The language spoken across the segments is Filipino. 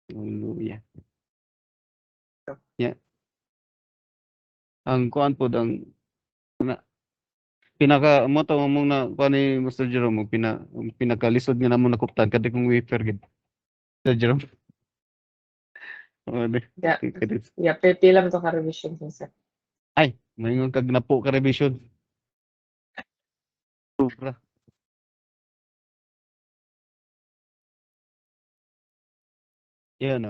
Hallelujah. Yeah. Ang kuan pod ang pinaka mo to mong na kuan ni Mr. Jerome pinakalisod nga namon nakuptan kadi kong wafer gid. Mr. Jerome. Yeah. Yeah, pila mo to ka revision sa. Ay, maingon kag napo ka revision. Sobra. Yan o.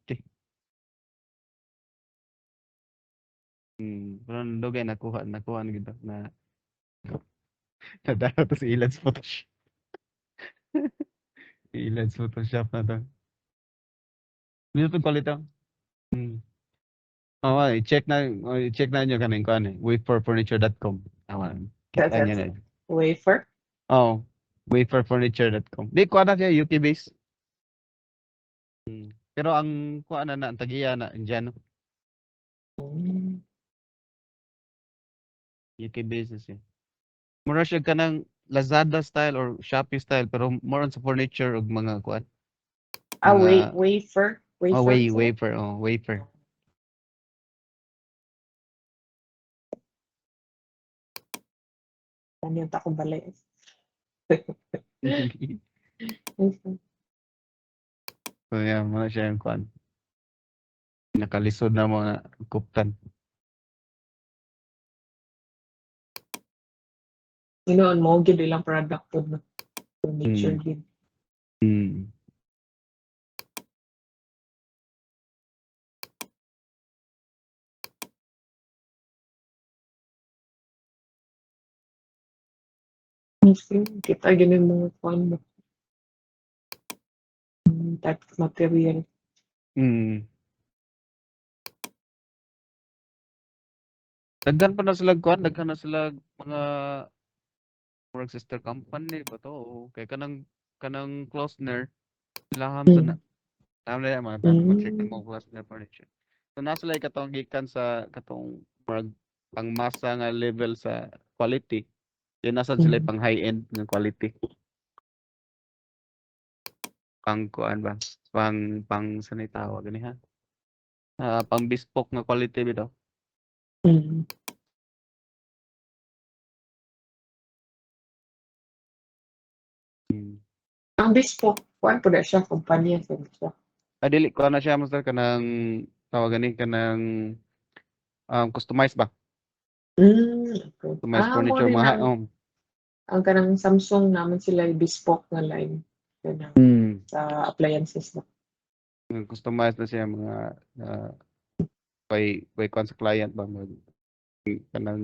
Okay. Pero dugay nakuha na gid na nadaro to sa ilan sa Photoshop. Ilan sa Photoshop na to. Dito to quality. I-check na nyo kaning kuan waveforfurniture.com. Kita nyo na. Wafer? Oh, waveforfurniture.com. Di kuan na siya UK base. Pero ang kuan na ang tagiya na Indiano. UK base siya. Mura siya kanang Lazada style or Shopee style pero more on sa furniture ug mga kuan. Wafer? Oh, wafer. Oh, wafer. Ano yung takong balay? So yeah, muna siya yung kuan. Nakalisod na mga kuptan. Noon mo gid ilang product pod na furniture gid. Kita gini mga kuan mo. Type of material. Daghan pa na sila kuan, daghan na sila mga work sister company ba to? Kay kanang Closner sila hamsa na. Tama na mga check ng mga Closner furniture. So nasa sila katong gikan sa katong pangmasa nga level sa quality. Yan nasa sila pang high end nga quality. Pang kuan ba? Pang sanay tawag gani ha? Pang bespoke nga quality bitaw. Ang bespoke, kuan po na siya, kumpanya sa siya. Dili ko na siya master kanang tawag gani kanang customized ba? Customized furniture mga ang kanang Samsung naman sila bespoke nga line sa appliances na. Customized na siya mga by kuan sa client ba kanang